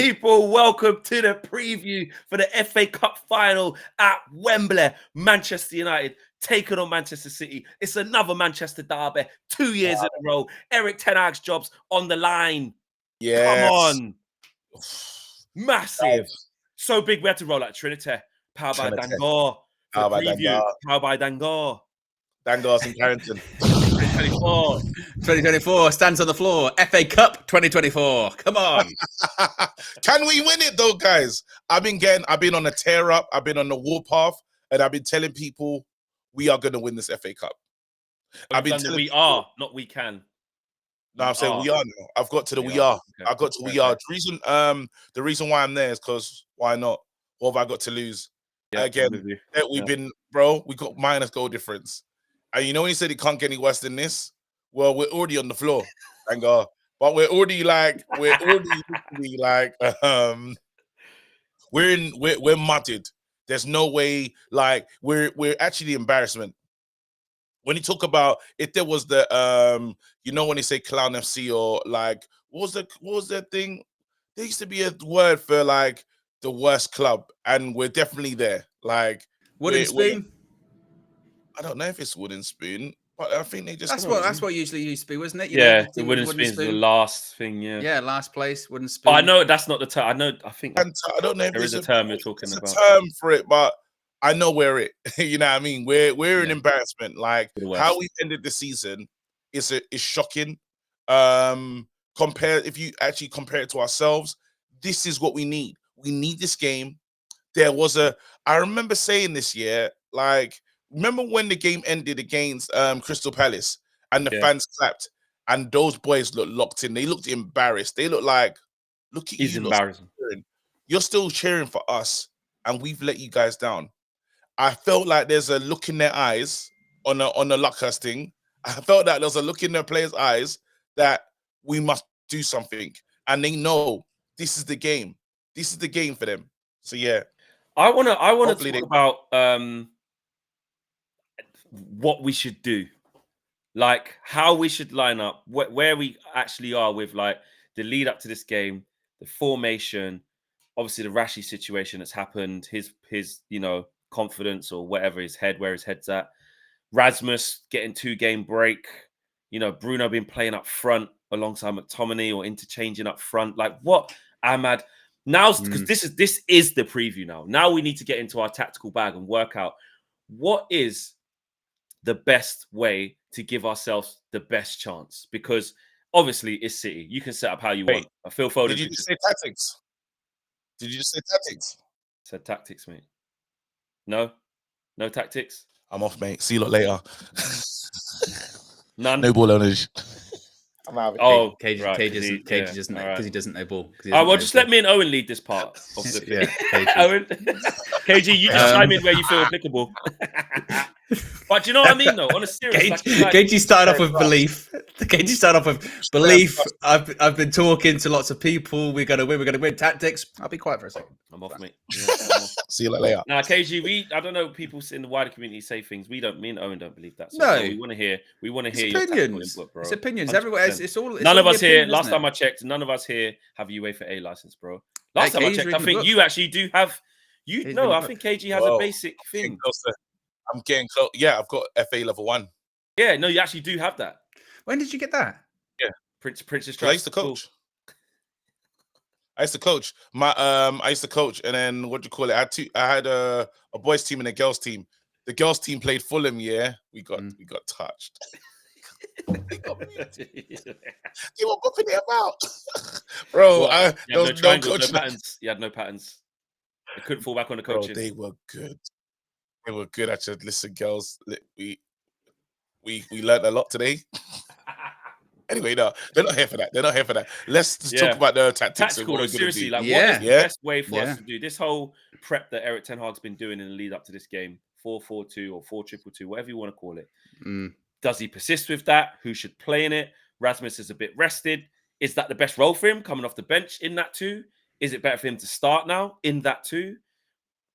people, welcome to the preview for the FA Cup final at Wembley. Manchester United taking on Manchester City. It's another Manchester derby, 2 years in a row. Eric Ten Hag's job's on the line. Yes. Come on. Massive. So big, we had to roll out Trinity. Powered by Dangor. For the preview. Powered by Dangor. Dangor's in Carrington. 2024 stands on the floor. FA Cup 2024. Come on. Can we win it though, guys? I've been on a tear up. I've been on the warpath, and I've been telling people we are going to win this FA Cup. I've been telling we are, not we can. No, I'm saying we are now. I've got to the we are. Okay. I got to we are. The reason why I'm there is because why not? What have I got to lose? Yeah, again, we've been, bro. We got minus goal difference. And you know when you said it can't get any worse than this? Well, we're already on the floor, thank God. But we're already we're mudded. There's no way, like we're actually the embarrassment. When you talk about if there was the you know when they say clown FC or like what was that thing? There used to be a word for like the worst club, and we're definitely there. Like wooden spoon. I don't know if it's wooden spoon, but I think they just that's what usually used to be, wasn't it? The wooden spoon is the last thing. Yeah, last place wooden spoon. But I know that's not the term. I think I don't know if there is a term you're talking about. There's a term for it, but I know we're it. You know what I mean? We're an embarrassment. Like how we ended the season is shocking. If you actually compare it to ourselves, this is what we need. We need this game. I remember saying this year, like, remember when the game ended against Crystal Palace and the fans clapped and those boys looked locked in. They looked embarrassed. They looked like, look at you. He's embarrassing. You're still cheering for us and we've let you guys down. I felt like there's a look in their eyes on the Luckhurst thing. I felt that there's a look in their players' eyes that we must do something. And they know this is the game. This is the game for them. So yeah. I wanna talk about what we should do, like how we should line up, where we actually are with like the lead up to this game, the formation, obviously the Rashy situation that's happened, his confidence or whatever, where his head's at. Rasmus getting 2-game break, Bruno been playing up front alongside McTominay or interchanging up front. Like what, Ahmad? Now, because this is the preview now. Now we need to get into our tactical bag and work out what is the best way to give ourselves the best chance. Because obviously it's City. You can set up how you want. I feel Foden. Did you just say tactics? Did you just say tactics? Said tactics, mate. No tactics. I'm off, mate. See you lot later. None. No ball owners. I'm out. Oh, Cage doesn't because he doesn't know ball. Just let me and Owen lead this part. Of the Owen, KG, you just chime in where you feel applicable. But do you know what I mean, though? On a serious, KG started off with belief. KG started off with belief. I've been talking to lots of people. We're gonna win. Tactics. I'll be quiet for a second. I'm off, mate. See you later. Now, KG, I don't know. People in the wider community say things. Me and Owen don't believe that. So no, we want to hear. We want to hear your opinions, input, bro. It's opinions everywhere. It's all. None of us here. Last time I checked, none of us here have a UEFA A license, bro. Last time I checked, I think you actually do have. I think KG has a basic thing. I'm getting close. Yeah, I've got FA level 1. Yeah, no, you actually do have that. When did you get that? Yeah, Princess Trust. I used to coach. I used to coach, and then what do you call it? I had a boys team and a girls team. The girls team played Fulham. Yeah, we got touched. They were bopping it about, bro. You had no patterns. They couldn't fall back on the coaches. Bro, they were good. They were good. I said, listen, girls, we learned a lot today. Anyway, no, they're not here for that. Let's just talk about the tactics. Tactical, though, seriously, like what is the best way for us to do this whole prep that Eric Ten Hag's been doing in the lead up to this game, 4-4-2 or 4-2-2, whatever you want to call it. Does he persist with that? Who should play in it? Rasmus is a bit rested. Is that the best role for him coming off the bench in that too? Is it better for him to start now in that too?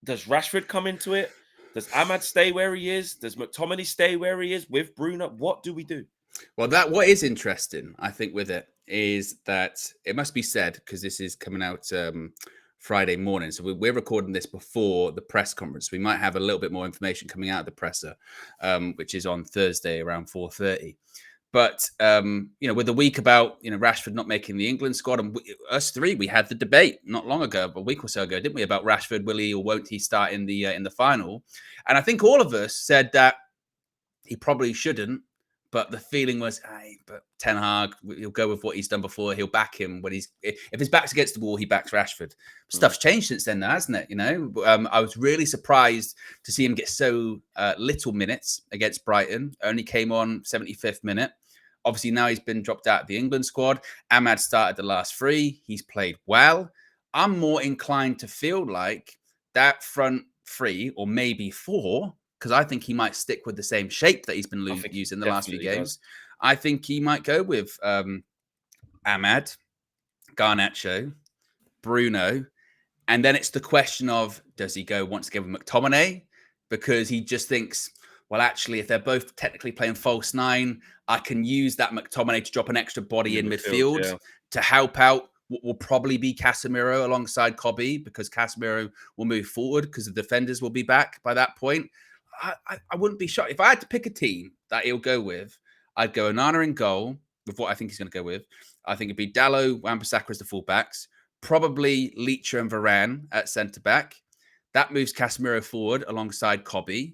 Does Rashford come into it? Does Ahmad stay where he is? Does McTominay stay where he is with Bruno? What do we do? Well, what is interesting, I think, with it is that it must be said, because this is coming out Friday morning. So we're recording this before the press conference. We might have a little bit more information coming out of the presser, which is on Thursday around 4:30. But, with the week about, Rashford not making the England squad, and us three, we had the debate not long ago, a week or so ago, didn't we, about Rashford, will he or won't he start in the final? And I think all of us said that he probably shouldn't, but the feeling was, hey, but Ten Hag, he'll go with what he's done before. He'll back him when if his back's against the wall, he backs Rashford. Stuff's changed since then, hasn't it? I was really surprised to see him get so little minutes against Brighton. Only came on 75th minute. Obviously, now he's been dropped out of the England squad. Ahmad started the last 3. He's played well. I'm more inclined to feel like that front 3 or maybe 4, because I think he might stick with the same shape that he's been using the last few games. I think he might go with Ahmad, Garnacho, Bruno, and then it's the question of, does he go once again with McTominay? Because he just thinks, well, actually, if they're both technically playing false 9, I can use that McTominay to drop an extra body in midfield to help out what will probably be Casemiro alongside Kobe, because Casemiro will move forward because the defenders will be back by that point. I wouldn't be shocked. If I had to pick a team that he'll go with, I'd go Onana in goal with what I think he's going to go with. I think it'd be Dalot, Wan-Bissaka as the fullbacks, probably Leacher and Varane at centre-back. That moves Casemiro forward alongside Kobe.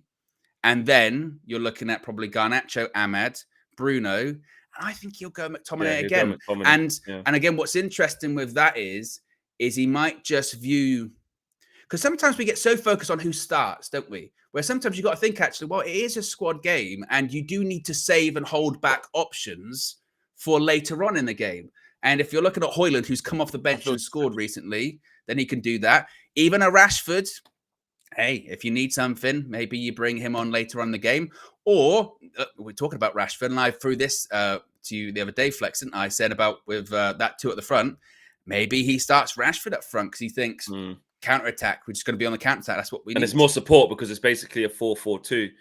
And then you're looking at probably Garnacho, Ahmad, Bruno. And I think he'll go McTominay again. And again, what's interesting with that is he might just view... Because sometimes we get so focused on who starts, don't we? Where sometimes you've got to think, actually, well, it is a squad game and you do need to save and hold back options for later on in the game. And if you're looking at Højlund, who's come off the bench and scored recently, then he can do that. Even a Rashford, hey, if you need something, maybe you bring him on later on in the game. Or we're talking about Rashford, and I threw this to you the other day, Flex, didn't I? Said about with that 2 at the front, maybe he starts Rashford up front because he thinks... counter-attack, we're just going to be on the counter-attack. That's what we need. And it's more support because it's basically a 4-4-2.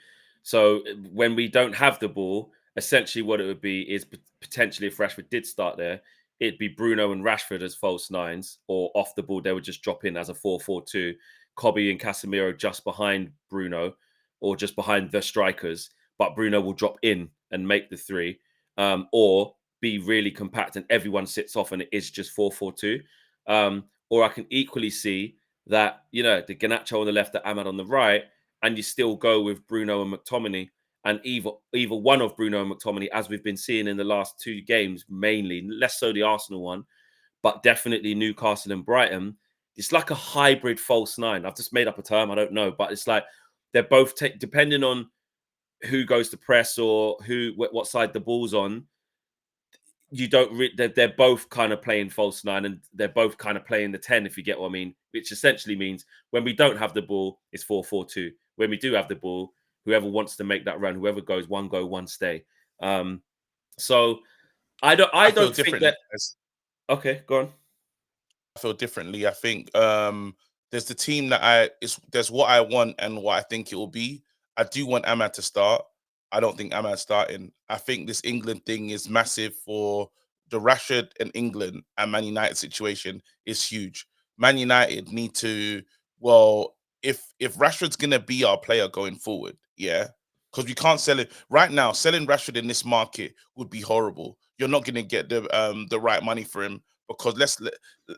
So when we don't have the ball, essentially what it would be is potentially if Rashford did start there, it'd be Bruno and Rashford as false 9s, or off the ball, they would just drop in as a 4-4-2. Kobe and Casemiro just behind Bruno or just behind the strikers, but Bruno will drop in and make the 3, or be really compact and everyone sits off and it is just 4-4-2. Or I can equally see that, the Garnacho on the left, the Ahmad on the right, and you still go with Bruno and McTominay, and either one of Bruno and McTominay, as we've been seeing in the last 2 games, mainly, less so the Arsenal one, but definitely Newcastle and Brighton. It's like a hybrid false 9. I've just made up a term, I don't know, but it's like they're both, depending on who goes to press or what side the ball's on, you don't they're both kind of playing false 9 and they're both kind of playing the 10, if you get what I mean, which essentially means when we don't have the ball, it's 4-4-2. When we do have the ball, whoever wants to make that run, whoever goes, one go, one stay. So I don't think that. Okay, go on. I feel differently. I think there's the team that there's what I want and what I think it will be. I do want Ahmad to start. I don't think Ahmad's starting. I think this England thing is massive for the Rashford and England and Man United situation is huge. Man United need to, if Rashford's going to be our player going forward, because we can't sell it right now. Selling Rashford in this market would be horrible. You're not going to get the right money for him, because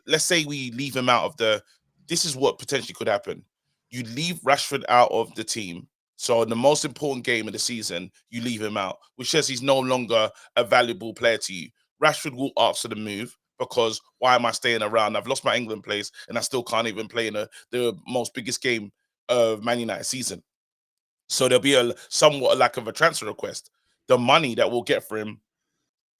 let's say we leave him out of this is what potentially could happen. You leave Rashford out of the team. So in the most important game of the season, you leave him out, which says he's no longer a valuable player to you. Rashford will ask for the move because why am I staying around? I've lost my England place and I still can't even play in the most biggest game of Man United season. So there'll be somewhat a lack of a transfer request. The money that we'll get for him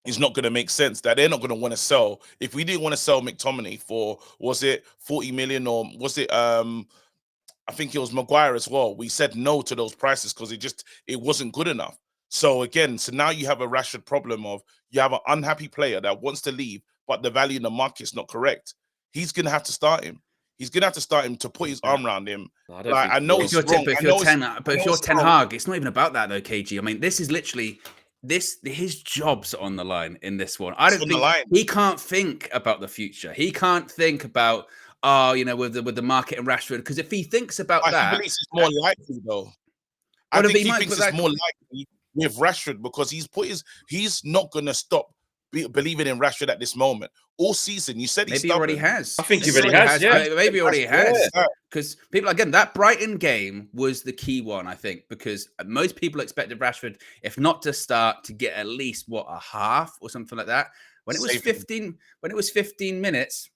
is not going to make sense. That they're not going to want to sell. If we didn't want to sell McTominay for, was it 40 million or was it I think it was Maguire as well. We said no to those prices because it wasn't good enough. So again, now you have a Rashford problem of you have an unhappy player that wants to leave, but the value in the market is not correct. He's going to have to start him. He's going to have to start him to put his arm around him. I know it's wrong. But if you're Ten Hag, it's not even about that though, KG. I mean, this is literally his job's on the line in this one. I It's don't on the think line. he can't think about the future. He can't think about, with the market and Rashford, because if he thinks about He that, believes it's more likely though. I well, think he he might, thinks but it's more likely with Rashford because he's not gonna stop believing in Rashford at this moment. All season, you said he's maybe he already stubborn. has. I think he Maybe already has, yeah. Maybe he already has. Yeah. Because people, again, that Brighton game was the key one, I think, because most people expected Rashford, if not to start, to get at least a half or something like that. When it was Save him. 15 minutes,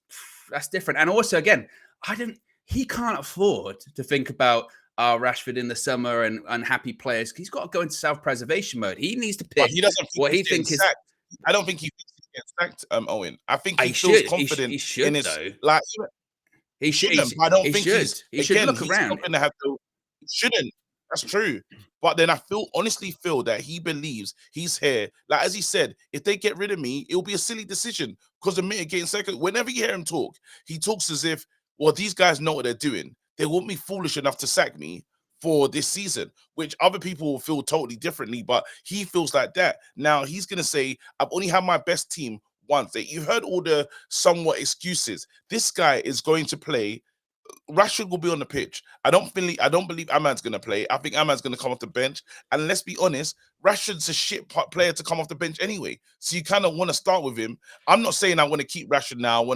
that's different. And also, again, he can't afford to think about Rashford in the summer and unhappy players. He's got to go into self-preservation mode. He needs to But pick he doesn't think what he's he getting thinks is. sacked. I don't think he thinks he's getting sacked, Owen. I think he He feels should. confident He should, in his though. like He should. shouldn't. But I don't He think should. He should look he's around. not gonna have to. He shouldn't. That's true. But then I honestly feel that he believes he's here. Like as he said, if they get rid of me, it'll be a silly decision because the mitigating second. Whenever you hear him talk, he talks as if, well, these guys know what they're doing. They won't be foolish enough to sack me for this season, which other people will feel totally differently. But he feels like that. Now he's gonna say, I've only had my best team once. You've heard all the somewhat excuses. This guy is going to play. Rashford will be on the pitch. I don't believe Ahmad's going to play. I think Ahmad's going to come off the bench. And let's be honest, Rashford's a shit player to come off the bench anyway. So you kind of want to start with him. I'm not saying I want to keep Rashford now.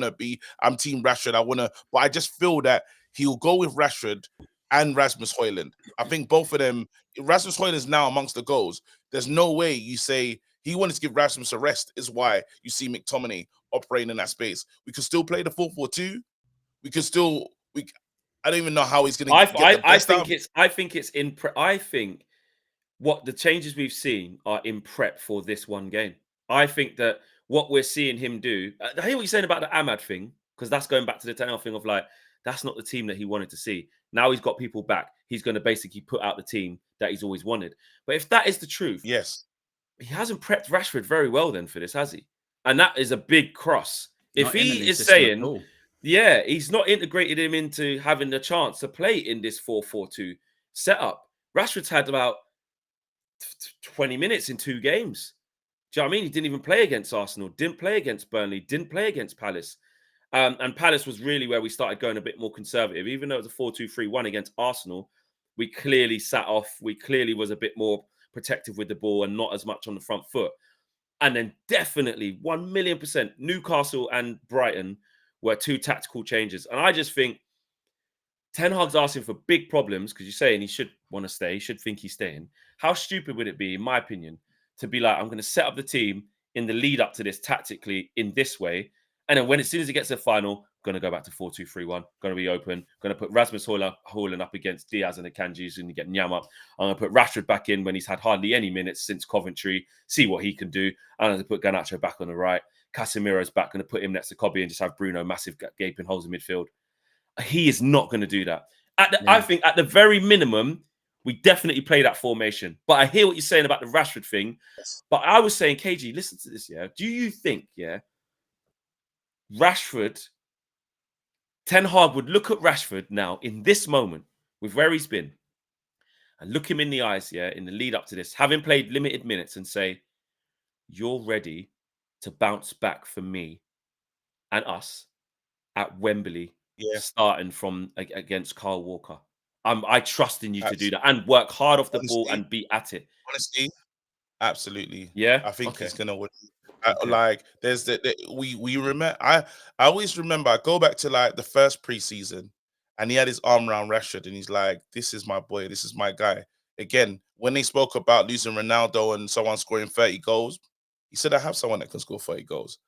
I'm team Rashford. But I just feel that he'll go with Rashford and Rasmus Højlund. I think both of them, Rasmus Højlund is now amongst the goals. There's no way you say he wanted to give Rasmus a rest, is why you see McTominay operating in that space. We could still play the 4-4-2. We could still, I don't even know how he's going to get the best out. I think what the changes we've seen are in prep for this one game. I think that what we're seeing him do, I hear what you're saying about the Ahmad thing, because that's going back to the Ten thing of like, that's not the team that he wanted to see. Now he's got people back. He's going to basically put out the team that he's always wanted. But if that is the truth, yes, he hasn't prepped Rashford very well then for this, has he? And that is a big cross. If he is saying, yeah, he's not integrated him into having the chance to play in this 4-4-2 setup. Rashford's had about 20 minutes in 2 games. Do you know what I mean? He didn't even play against Arsenal, didn't play against Burnley, didn't play against Palace. And Palace was really where we started going a bit more conservative. Even though it was a 4-2-3-1 against Arsenal, we clearly sat off. We clearly was a bit more protective with the ball and not as much on the front foot. And then definitely 1,000,000% Newcastle and Brighton were 2 tactical changes. And I just think Ten Hag's asking for big problems because you're saying he should want to stay. He should think he's staying. How stupid would it be, in my opinion, to be like, I'm going to set up the team in the lead up to this tactically in this way. And then as soon as he gets to the final, going to go back to 4-2-3-1, going to be open, going to put Rasmus Højlund up against Diaz and Akanji, and get Nyam up. I'm going to put Rashford back in when he's had hardly any minutes since Coventry, see what he can do. I'm going to put Garnacho back on the right. Casemiro's back, going to put him next to Kobe and just have Bruno massive gaping holes in midfield. He is not going to do that. I think at the very minimum, we definitely play that formation. But I hear what you're saying about the Rashford thing. But I was saying, KG, listen to this, yeah? Do you think, Rashford, Ten Hag would look at Rashford now in this moment with where he's been and look him in the eyes, in the lead up to this, having played limited minutes and say, you're ready to bounce back for me and us at Wembley, starting from against Kyle Walker. I trust in you to do that and work hard off the ball and be at it. Honestly, absolutely. Yeah, I think he's gonna win. Like there's we remember. I always remember. I go back to like the first preseason, and he had his arm around Rashford, and he's like, "This is my boy. This is my guy." Again, when they spoke about losing Ronaldo and someone scoring 30 goals, he said, "I have someone that can score 30 goals."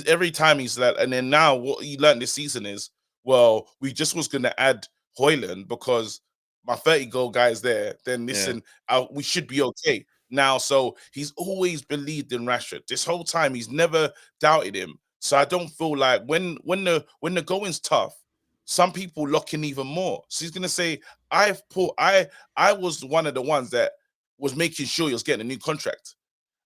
Every time he's like, and then now what he learned this season is, well, we just was gonna add Højlund because my 30-goal guy is there. Then listen, we should be okay. Now, so he's always believed in Rashford. This whole time, he's never doubted him. So I don't feel like when the going's tough, some people lock in even more. So he's gonna say, I was one of the ones that was making sure he was getting a new contract.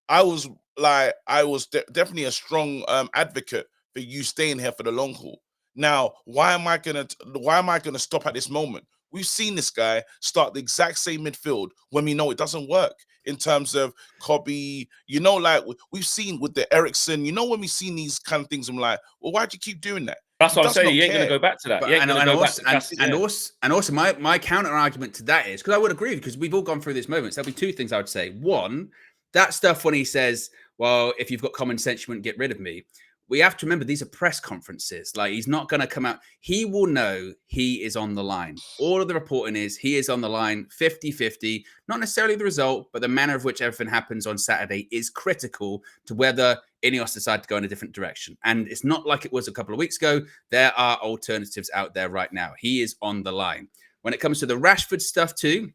I was definitely a strong advocate for you staying here for the long haul. Now, why am I gonna stop at this moment? We've seen this guy start the exact same midfield when we know it doesn't work. in terms of Kobe. You know, like we've seen with the Ericsson. You know, when we've seen these kind of things, I'm like, well, why'd you keep doing that? That's He what I'm does saying. not You ain't going to care. go back to that. But, You ain't going to go back to and also, my counter argument to that is, because I would agree, because we've all gone through this moment. So there'll be two things I would say. One, that stuff when he says, well, if you've got common sense, you wouldn't get rid of me. We have to remember these are press conferences. Like, he's not going to come out. He will know he is on the line. All of the reporting is he is on the line 50-50. Not necessarily the result, but the manner of which everything happens on Saturday is critical to whether Ineos decide to go in a different direction. And it's not like it was a couple of weeks ago. There are alternatives out there right now. He is on the line. When it comes to the Rashford stuff too,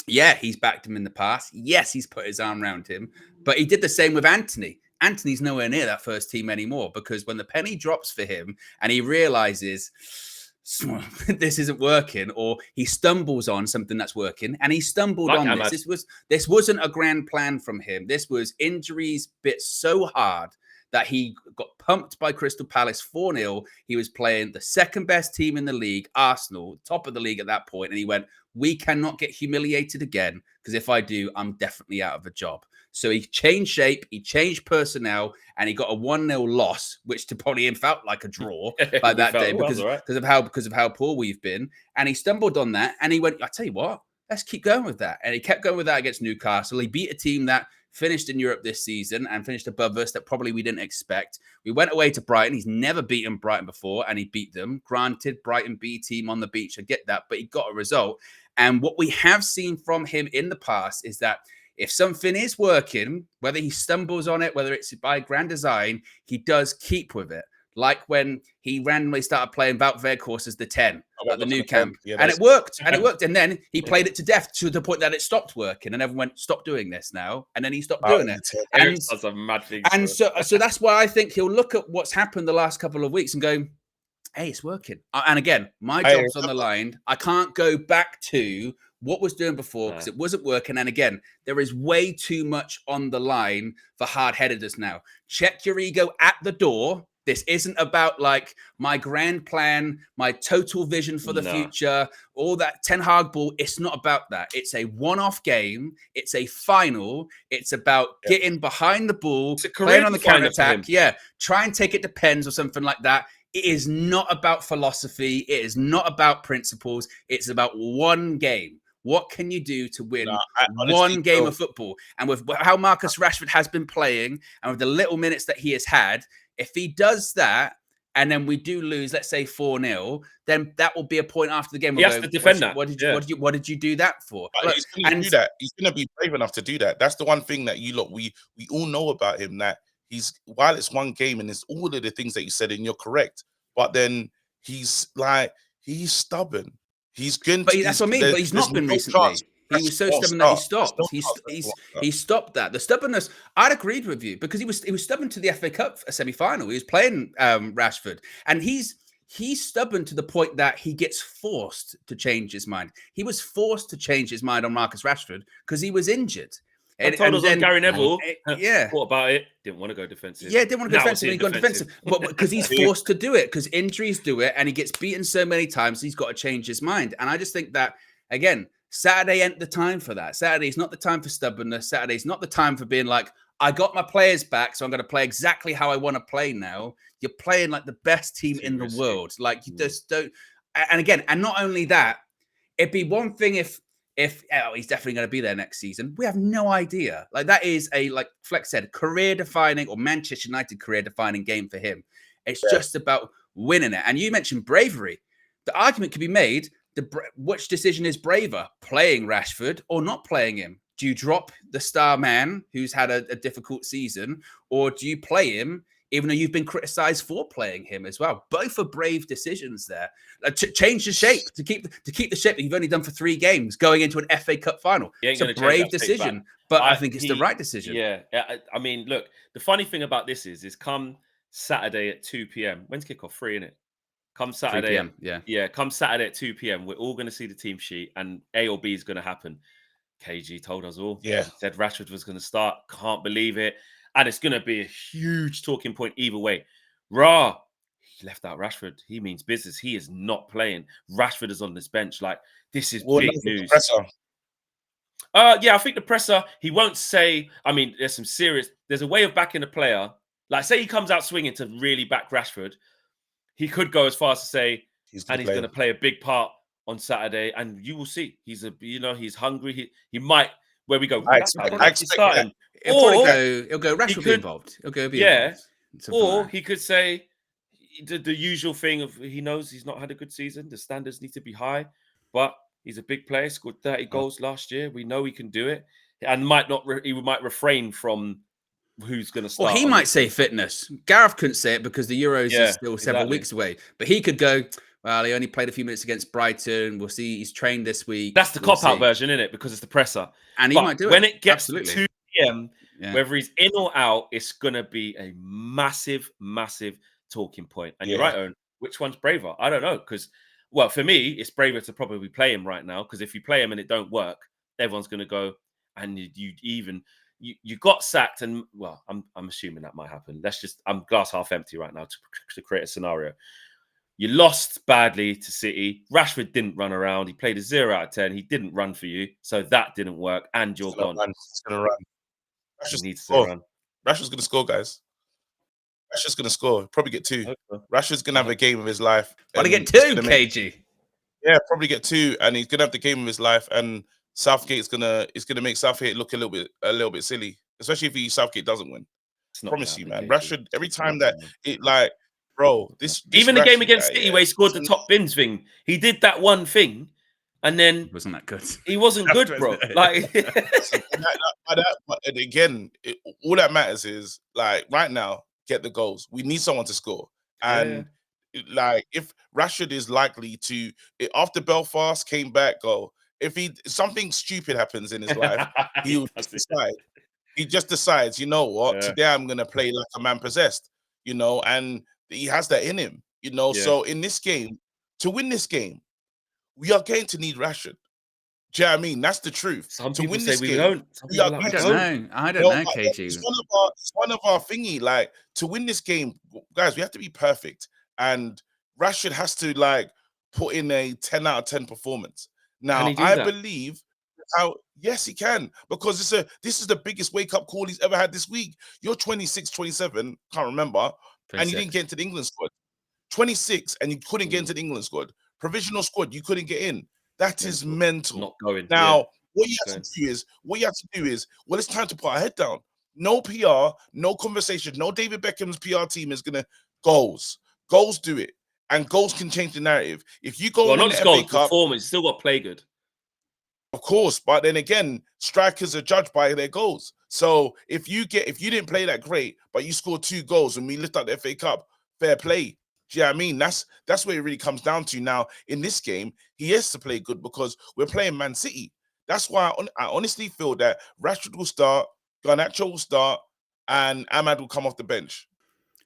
yeah, he's backed him in the past. Yes, he's put his arm around him. But he did the same with Anthony. Anthony's nowhere near that first team anymore, because when the penny drops for him and he realizes this isn't working, or he stumbles on something that's working, and he stumbled Like on Ahmad. this wasn't a grand plan from him. This was injuries bit so hard that he got pumped by Crystal Palace 4-0. He was playing the second best team in the league, Arsenal, top of the league at that point, and he went, we cannot get humiliated again, because if I do, I'm definitely out of a job. So he changed shape, he changed personnel, and he got a 1-0 loss, which to probably him felt like a draw by that day because of how poor we've been. And he stumbled on that, and he went, I tell you what, let's keep going with that. And he kept going with that against Newcastle. He beat a team that finished in Europe this season and finished above us that probably we didn't expect. We went away to Brighton. He's never beaten Brighton before, and he beat them. Granted, Brighton B team on the beach, I get that, but he got a result. And what we have seen from him in the past is that if something is working, whether he stumbles on it, whether it's by grand design, he does keep with it. Like when he randomly started playing Wout Weghorst as the 10 at the new camp. And it worked. And it worked. And then he played it to death to the point that it stopped working. And everyone went, stop doing this now. And then he stopped doing it. And that's a mad thing. And so that's why I think he'll look at what's happened the last couple of weeks and go, hey, it's working. And again, my job's on the line. I can't go back to what was doing before because it wasn't working. And again, there is way too much on the line for hard-headedness now. Check your ego at the door. This isn't about like my grand plan, my total vision for the future, all that Ten Hag ball. It's not about that. It's a one-off game. It's a final. It's about getting behind the ball, playing on the counter-attack. Yeah, try and take it to pens or something like that. It is not about philosophy. It is not about principles. It's about one game. What can you do to win one game of football? And with how Marcus Rashford has been playing and with the little minutes that he has had, if he does that and then we do lose, let's say 4-0, then that will be a point after the game. He has to defend that. What did you do that for? Look, he's going to do that. He's going to be brave enough to do that. That's the one thing that we all know about him, that while it's one game and it's all of the things that you said and you're correct, but then he's stubborn. He's good. But that's what I mean. But he's not been recently. He was so stubborn that he stopped. He stopped that. The stubbornness, I'd agreed with you because he was stubborn to the FA Cup semi-final. He was playing Rashford, and he's stubborn to the point that he gets forced to change his mind. He was forced to change his mind on Marcus Rashford because he was injured. And told us on Gary Neville. What about it? Didn't want to go defensive. Yeah, didn't want to go defensive. He got defensive, but because he's forced to do it, because injuries do it, and he gets beaten so many times, he's got to change his mind. And I just think that again, Saturday ain't the time for that. Saturday's not the time for stubbornness. Saturday's not the time for being like, I got my players back, so I'm going to play exactly how I want to play now. You're playing like the best team in the world. Like you just don't. And again, and not only that, it'd be one thing if he's definitely going to be there next season. We have no idea. Like that is like Flex said, career-defining or Manchester United career-defining game for him. It's just about winning it. And you mentioned bravery. The argument could be made, which decision is braver, playing Rashford or not playing him? Do you drop the star man who's had a difficult season, or do you play him even though you've been criticised for playing him as well? Both are brave decisions there. Change the shape to keep the shape that you've only done for 3 games going into an FA Cup final. It's a brave decision, but I think it's the right decision. Yeah. I mean, look, the funny thing about this is come Saturday at 2 p.m. When's kickoff? 3, innit? Come Saturday. 3 p.m. Yeah, come Saturday at 2 p.m. We're all going to see the team sheet and A or B is going to happen. KG told us all. Yeah. He said Rashford was going to start. Can't believe it. And it's going to be a huge talking point either way. He left out Rashford. He means business. He is not playing. Rashford is on this bench. Like, this is big news. Yeah, I think the presser, he won't say, I mean, there's a way of backing a player. Like, say he comes out swinging to really back Rashford. He could go as far as to say, He's and he's going to play a big part on Saturday. And you will see, he's hungry. He might, where we go, I that's expect, not I actually expect that. starting. He'll probably Or he'll go, Rashford will be could, involved. He'll go be yeah, involved. Something or like that. he could say the usual thing of he knows he's not had a good season. The standards need to be high, but he's a big player. Scored 30 goals last year. We know he can do it, and he might refrain from who's going to Or start. he on might this say day. fitness. Gareth couldn't say it because the Euros is Yeah, still several exactly. weeks away. But he could go, well, he only played a few minutes against Brighton. We'll see. He's trained this week. That's the We'll cop-out see. version, isn't it? Because it's the presser. And he But might do when it. it gets Absolutely. to 2 p.m., Yeah. whether he's in or out, it's going to be a massive, massive talking point. And you're right, Owen. Which one's braver? I don't know. Because, well, for me, it's braver to probably play him right now. Because if you play him and it don't work, everyone's going to go, and you got sacked. And, well, I'm assuming that might happen. I'm glass half empty right now to create a scenario. You lost badly to City. Rashford didn't run around. He played a 0 out of 10. He didn't run for you. So that didn't work. And you're gone. He's going to run. He needs to score. run. Rashford's going to score, guys. Rashford's going to score. Probably get 2. So. Rashford's going to have a game of his life. Probably get 2, KG. Yeah, probably get 2. And he's going to have the game of his life. And Southgate's going to make Southgate look a little bit silly. Especially if Southgate doesn't win. I promise you, man. Rashford, every time that it like, bro, this even the game against guy, City where he scored the top bins thing, he did that one thing, and then wasn't that good? He wasn't good, bro. Like, but again, all that matters is like right now, get the goals. We need someone to score, and like if Rashford is likely to after Belfast came back, go if something stupid happens in his life, he'll decide. He just decides, you know what? Today I'm gonna play like a man possessed, and he has that in him, So in this game, to win this game, we are going to need Rashford. Do you know what I mean? That's the truth. Some to people win say this we game, don't. I don't know, KG. It's one of our thingy. Like to win this game, guys, we have to be perfect, and Rashford has to like put in a 10 out of 10 performance. Now I believe. Yes, he can, because this is the biggest wake-up call he's ever had this week. You're 26, 27, can't remember, 26. And you didn't get into the England squad. 26, and you couldn't get into the England squad. Provisional squad, you couldn't get in. That is mental. Not going. Now, what you have to do is, well, it's time to put our head down. No PR, no conversation, no David Beckham's PR team is gonna goals. Goals do it, and goals can change the narrative. If you go not just goals, performance, still got to play good. Of course, but then again, strikers are judged by their goals. So if you didn't play that great, but you scored 2 goals and we lift up the FA Cup, fair play. Do you know what I mean? That's where it really comes down to. Now, in this game, he has to play good because we're playing Man City. That's why I honestly feel that Rashford will start, Garnacho will start, and Ahmad will come off the bench.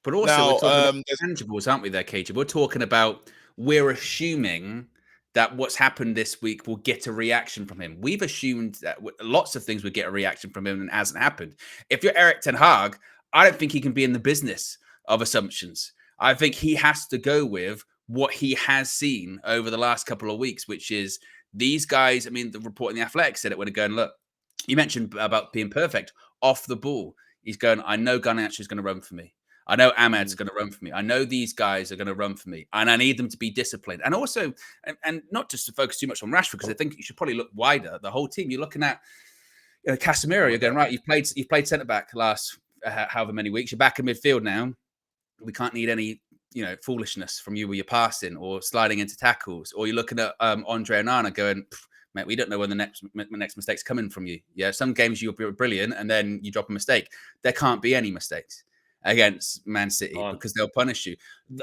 But also, we're talking about tangibles, aren't we there, KG? We're talking about, we're assuming that what's happened this week will get a reaction from him. We've assumed that lots of things would get a reaction from him, and it hasn't happened. If you're Erik ten Hag, I don't think he can be in the business of assumptions. I think he has to go with what he has seen over the last couple of weeks, which is these guys. I mean, the report in The Athletic said it when it going, look, you mentioned about being perfect off the ball. He's going, I know Garnacho is going to run for me. I know Ahmad's going to run for me. I know these guys are going to run for me, and I need them to be disciplined. And also, and not just to focus too much on Rashford, because I think you should probably look wider. The whole team. You're looking at Casemiro. You're going, right. You've played centre back last however many weeks. You're back in midfield now. We can't need any foolishness from you where you're passing or sliding into tackles. Or you're looking at Andre Onana going, mate, we don't know when the next mistake's coming from you. Yeah, some games you'll be brilliant, and then you drop a mistake. There can't be any mistakes against Man City because they'll punish you.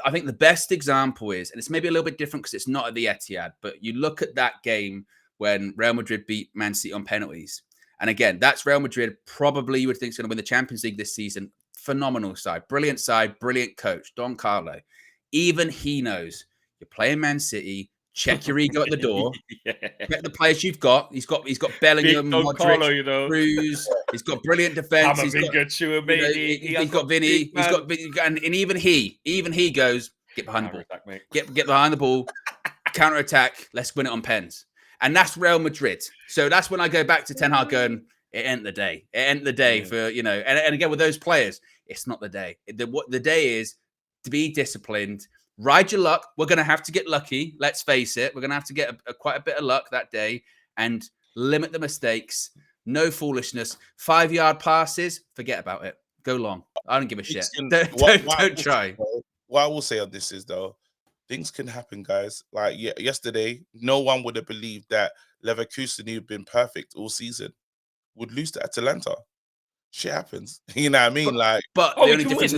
I think the best example is, and it's maybe a little bit different because it's not at the Etihad, but you look at that game when Real Madrid beat Man City on penalties. And again, that's Real Madrid. Probably you would think is going to win the Champions League this season. Phenomenal side, brilliant coach, Don Carlo. Even he knows you're playing Man City. Check your ego at the door. Check the players you've got. He's got Bellingham, Modric, Carlo, Cruz. He's got brilliant defense. He's got Vinny. He's got and even he goes, get behind the ball. Get behind the ball. Counter attack. Let's win it on pens. And that's Real Madrid. So that's when I go back to Ten Hag going, it ain't the day. It ain't the day for, you know, and again, with those players, it's not the day. What the day is to be disciplined, ride your luck. We're going to have to get lucky. Let's face it. We're going to have to get quite a bit of luck that day and limit the mistakes. No foolishness. 5-yard passes, forget about it. Go long. I don't give a shit. Don't try. What I will say on this is, though, things can happen, guys. Like yesterday, no one would have believed that Leverkusen, who've been perfect all season, would lose to Atalanta. Shit happens. You know what I mean? But the only difference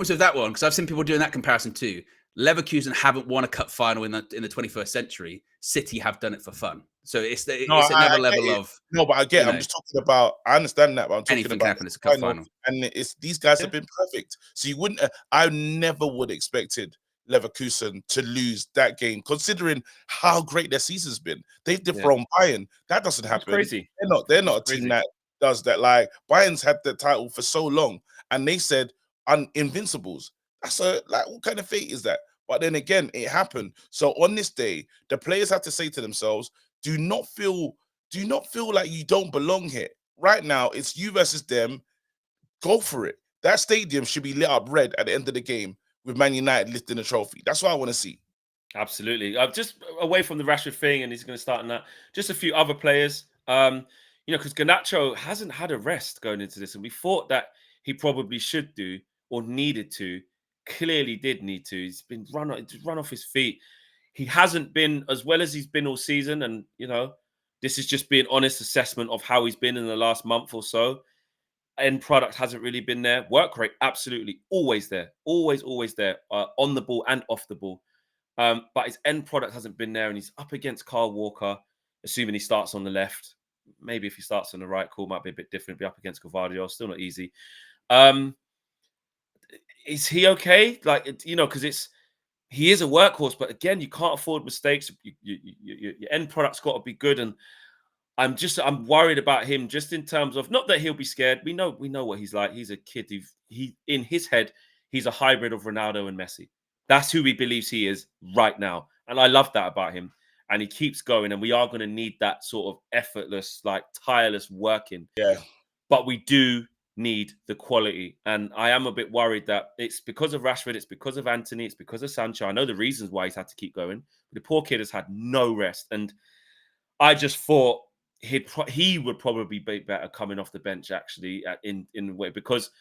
with that one, because I've seen people doing that comparison too. Leverkusen haven't won a cup final in the 21st century. City have done it for fun. So it's another level of. No, but again, I'm just talking about. I understand that, but I'm talking anything about can happen. It's a cup final, and it's these guys have been perfect. So you wouldn't. I never would expected Leverkusen to lose that game, considering how great their season's been. They've dethroned Bayern. That doesn't happen. Crazy. They're not a team that does that. Like Bayern's had the title for so long, and they said invincibles. That's what kind of fate is that? But then again, it happened. So on this day, the players have to say to themselves, do not feel like you don't belong here. Right now, it's you versus them. Go for it. That stadium should be lit up red at the end of the game with Man United lifting the trophy. That's what I want to see. Absolutely. Just away from the Rashford thing, and he's going to start on that. Just a few other players. You know, because Garnacho hasn't had a rest going into this, and we thought that he probably should do or needed to. Clearly did need to. He's been run off his feet. He hasn't been as well as he's been all season, and you know, this is just being honest assessment of how he's been in the last month or so. End product hasn't really been there. Work rate, absolutely, always there, always there, on the ball and off the ball. But his end product hasn't been there, and he's up against Kyle Walker, assuming he starts on the left. Maybe if he starts on the right, cool, might be a bit different. Be up against Gvardiol, still not easy. Is he okay? Like, you know, because he is a workhorse, but again, you can't afford mistakes. Your end product's got to be good, and I'm worried about him just in terms of not that he'll be scared. We know what he's like. He's a kid. He in his head, he's a hybrid of Ronaldo and Messi. That's who he believes he is right now, and I love that about him. And he keeps going, and we are going to need that sort of effortless, like tireless working. Yeah, but we do need the quality. And I am a bit worried that it's because of Rashford, it's because of Anthony, it's because of Sancho. I know the reasons why he's had to keep going. But the poor kid has had no rest. And I just thought he would probably be better coming off the bench, actually, in a way, because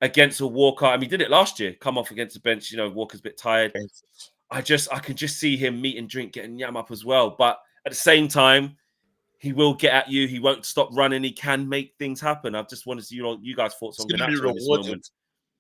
against a Walker, I mean, he did it last year, come off against the bench, you know, Walker's a bit tired. I can just see him meet and drink, getting yam up as well. But at the same time, he will get at you. He won't stop running. He can make things happen. I just wanted to see you guys' thoughts on Garnacho in this moment.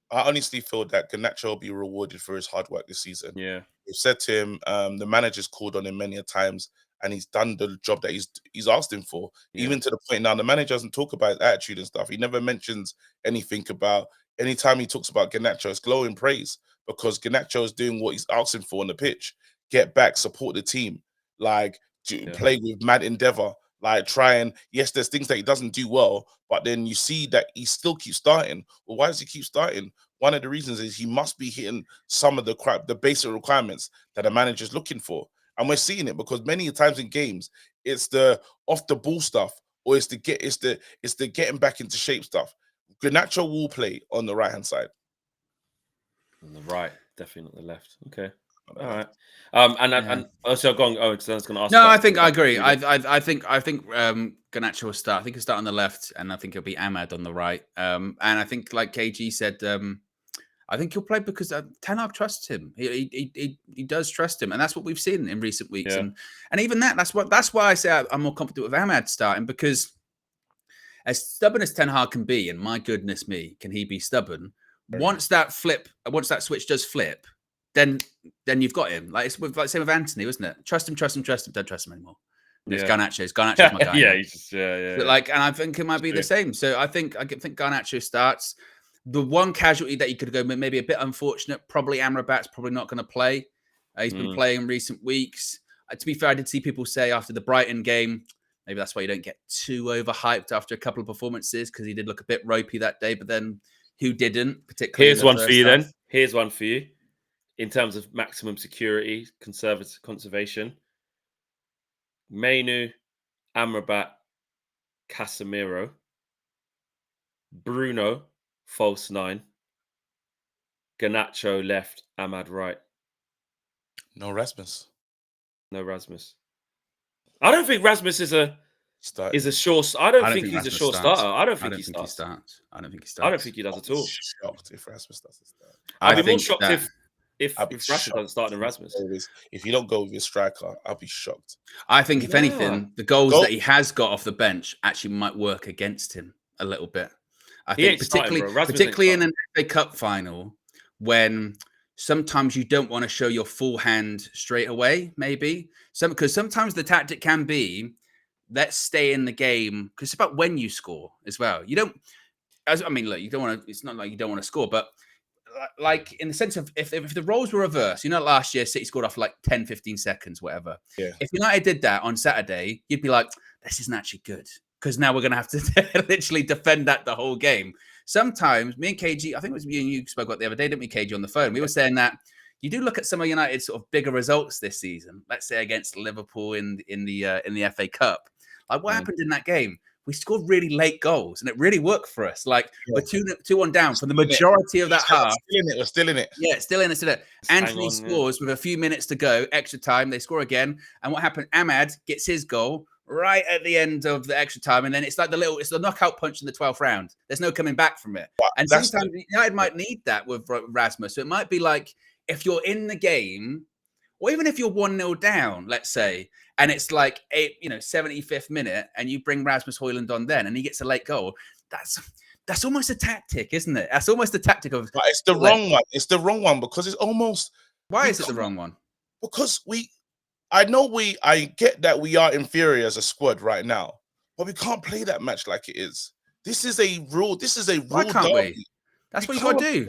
I honestly feel that Garnacho will be rewarded for his hard work this season. Yeah, we've said to him, the manager's called on him many a times, and he's done the job that he's asked him for. Yeah. Even to the point now, the manager doesn't talk about his attitude and stuff. He never mentions anything about. Anytime he talks about Garnacho, it's glowing praise, because Garnacho is doing what he's asking for on the pitch. Get back, support the team, like play with mad endeavor. Like yes, there's things that he doesn't do well, but then you see that he still keeps starting. Well, why does he keep starting? One of the reasons is he must be hitting some of the basic requirements that a manager's looking for. And we're seeing it because many times in games, it's the off the ball stuff, or it's the getting back into shape stuff. Garnacho will play on the right hand side. On the right, definitely not the left. Okay. All right. And also going. Oh, because I was going to ask. No, I think I agree. I think Garnacho will start. I think he'll start on the left, and I think it'll be Ahmad on the right. And I think, like KG said, I think he'll play because Ten Hag trusts him. He does trust him, and that's what we've seen in recent weeks. Yeah. And even that's why I say I'm more confident with Ahmad starting, because as stubborn as Ten Hag can be, and my goodness me, can he be stubborn? Yeah. Once that switch does flip, then you've got him. Like same with Anthony, wasn't it? Trust him. Don't trust him anymore. It's Garnacho's my guy. Yeah, he's just But and I think it might be the same. So I think Garnacho starts. The one casualty that you could go maybe a bit unfortunate, probably Amrabat's probably not going to play. He's been playing in recent weeks. To be fair, I did see people say after the Brighton game, maybe that's why you don't get too overhyped after a couple of performances, because he did look a bit ropey that day. But then who didn't? Particularly. Here's one for you then. Here's one for you. In terms of maximum security, conservation, Mainu, Amrabat, Casemiro, Bruno, false 9, Garnacho left, Ahmad right. No Rasmus. No Rasmus. I don't think Rasmus is a Starting. sure. I don't think he's a Rasmus sure starts. starter. I don't think I he don't think he starts. starts. I don't think he I starts. don't think he does at all. Shocked if Rasmus doesn't start. I'd be more think shocked that- if I'll be Rasmus shocked doesn't start than Rasmus. If you don't go with your striker, I'll be shocked. I think, if Yeah. anything, the goals that he has got off the bench actually might work against him a little bit. I He think ain't starting, bro. Rasmus ain't particularly in an FA Cup final, when sometimes you don't want to show your full hand straight away, maybe. Because sometimes the tactic can be, let's stay in the game, because it's about when you score as well. You don't, I mean, look, you don't want to, it's not like you don't want to score, but like in the sense of if the roles were reversed, last year City scored off like 10, 15 seconds, whatever. Yeah. If United did that on Saturday, you'd be like, this isn't actually good, because now we're going to have to literally defend that the whole game. Sometimes me and KG, I think it was me and you spoke about the other day, didn't we, KG, on the phone? We were saying that you do look at some of United's sort of bigger results this season, let's say against Liverpool in the FA Cup. Like, what happened in that game? We scored really late goals, and it really worked for us. Like, we're 2-1 down for the majority of that half. We're still in it. Yeah, still in it. Still in it. Anthony on, scores with a few minutes to go, extra time. They score again. And what happened? Ahmad gets his goal right at the end of the extra time. And then it's like it's the knockout punch in the 12th round. There's no coming back from it. And sometimes United might need that with Rasmus. So it might be like, if you're in the game, or even if you're 1-0 down, let's say, and it's like 75th minute, and you bring Rasmus Højlund on then, and he gets a late goal, that's almost a tactic, isn't it? That's almost a tactic of. But it's the wrong one. It's the wrong one, because it's almost. Why is it the wrong one? Because I get that we are inferior as a squad right now, but we can't play that match like it is. This is a rule. Why can't we? That's what you got to do.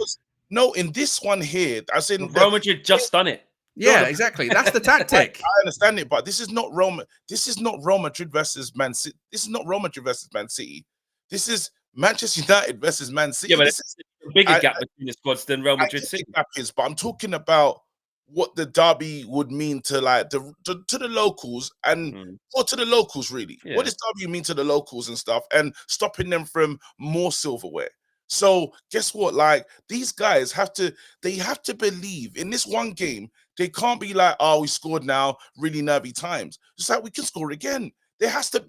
No, in this one here, as in Real Madrid just done it. Yeah, exactly. That's the tactic. I understand it, but this is not Roma. This is not Real Madrid versus Man City. This is not Real Madrid versus Man City. This is Manchester United versus Man City. Yeah, but it's a bigger gap between the squads than Real Madrid City. But I'm talking about what the derby would mean to like to the locals and or to the locals really. Yeah. What does derby mean to the locals and stuff, and stopping them from more silverware? So guess what? Like, these guys have to believe in this one game. They can't be like, oh, we scored now, really nervy times. It's like, we can score again. They have to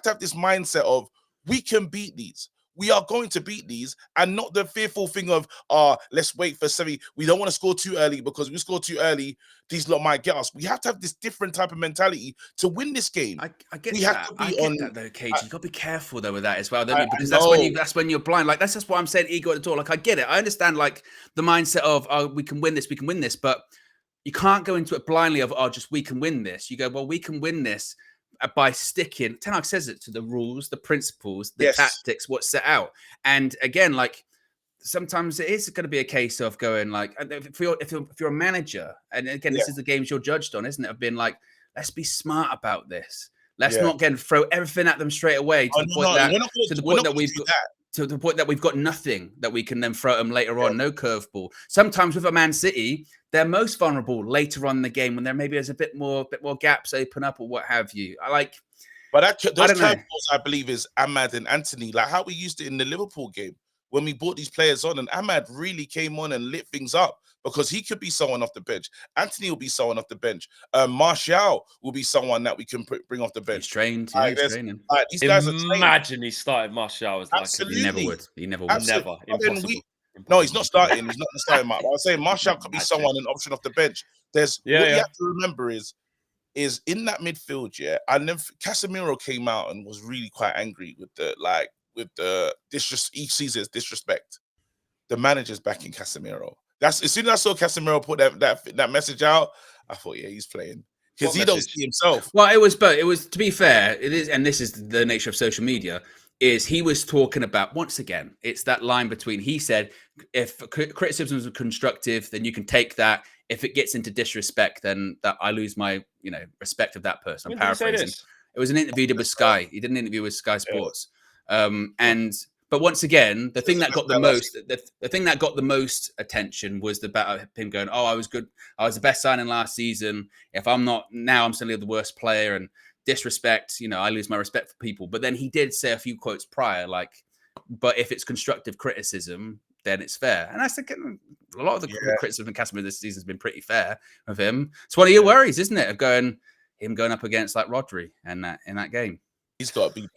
have this mindset of, we can beat these. We are going to beat these, and not the fearful thing of, let's wait for 70. We don't want to score too early, because we score too early, these lot might get us. We have to have this different type of mentality to win this game. I get that. I get that though, KG. You got to be careful though with that as well, don't you? Because that's when you're blind. Like, that's just what I'm saying. Ego at the door. Like, I get it. I understand like the mindset of, oh, we can win this, but you can't go into it blindly of, oh, just we can win this. You go, well, we can win this by sticking. Ten Hag says it, to the rules, the principles, the tactics, what's set out. And again, like, sometimes it is going to be a case of going like, if you're a manager, and again, this is the games you're judged on, isn't it? Of being like, let's be smart about this. Let's not throw everything at them straight away to the point that we've got nothing that we can then throw at them later on. No curveball. Sometimes with a Man City, they're most vulnerable later on in the game when there maybe there's a bit more gaps open up or what have you. But those curveballs, I believe, is Ahmad and Anthony, like how we used it in the Liverpool game when we brought these players on, and Ahmad really came on and lit things up, because he could be someone off the bench. Anthony will be someone off the bench. Martial will be someone that we can bring off the bench. He's trained. He's training. These guys are trained. Imagine he started Martial as like he never would. Never. Impossible. No, he's not starting. He's not starting. I was saying Martial could be someone, an option off the bench. What you have to remember is in that midfield, and then Casemiro came out and was really quite angry with he sees it as disrespect. The manager's backing Casemiro. That's as soon as I saw Casemiro put that message out, I thought, yeah, he's playing, because he don't see himself. Well, it was, to be fair, it is, and this is the nature of social media, is he was talking about, once again, it's that line between, he said, if criticisms are constructive, then you can take that. If it gets into disrespect, then that I lose my, respect of that person. I'm paraphrasing. It was an interview with Sky. He did an interview with Sky Sports. But once again, the thing that got the most attention was about him going, "Oh, I was good. I was the best signing last season. If I'm not now, I'm suddenly the worst player." And disrespect, I lose my respect for people. But then he did say a few quotes prior, like, but if it's constructive criticism, then it's fair. And I think a lot of the criticism of Casemiro this season has been pretty fair of him. It's one of your worries, isn't it, of him going up against like Rodri and that in that game. He's got to be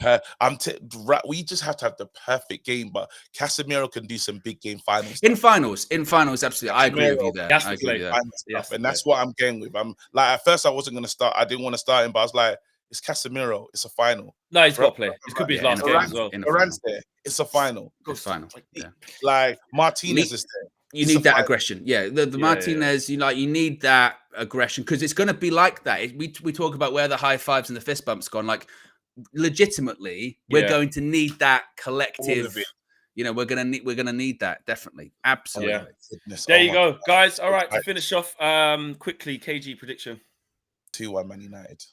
we just have to have the perfect game, but Casemiro can do some big game finals. In finals, absolutely. I agree with you there. I agree with that. And that's what I'm going with. I'm like, at first I wasn't going to start. I didn't want to start him, but I was like, it's Casemiro. It's a final. No, he's got to play. It could be his last game as well. Varane there. It's a final. It's final. Yeah. Like Martinez is there. You need that aggression. Yeah, the Martinez, you need that aggression because it's going to be like that. We talk about where the high fives and the fist bumps gone. Like, legitimately, we're going to need that collective. We're gonna need that, definitely. Absolutely. Yeah. There you go, guys. All right, to finish off quickly, KG prediction. 2-1 Man United.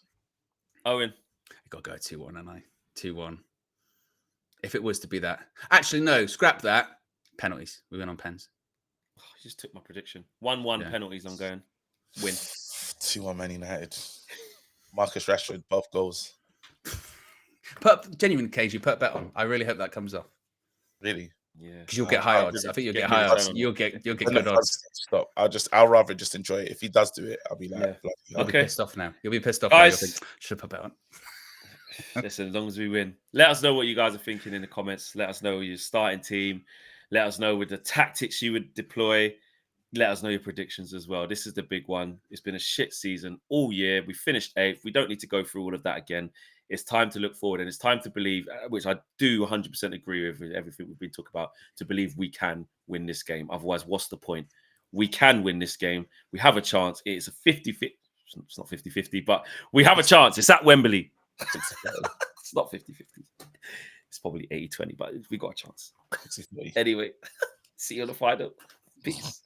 Owen. I gotta go 2-1, and 2-1. If it was to be that. Actually, no, scrap that. Penalties. We went on pens. Oh, you just took my prediction. 1-1 penalties, I'm going. Win. 2-1 Man United. Marcus Rashford, both goals. Genuine KG, put a bet on. I really hope that comes off. Really? Yeah. Because you'll get high odds. I think you'll get high odds. You'll get good odds. Stop. I'll rather just enjoy it. If he does do it, I'll be like, I'll be pissed off now. You'll be pissed off. Guys, should have put a bet on. Listen, as long as we win. Let us know what you guys are thinking in the comments. Let us know your starting team. Let us know with the tactics you would deploy. Let us know your predictions as well. This is the big one. It's been a shit season all year. We finished 8th. We don't need to go through all of that again. It's time to look forward and it's time to believe, which I do 100% agree with everything we've been talking about, to believe we can win this game. Otherwise, what's the point? We can win this game. We have a chance. It's a 50-50. It's not 50-50, but we have a chance. It's at Wembley. It's not 50-50. It's probably 80-20, but we got a chance. Anyway, see you on the final. Peace.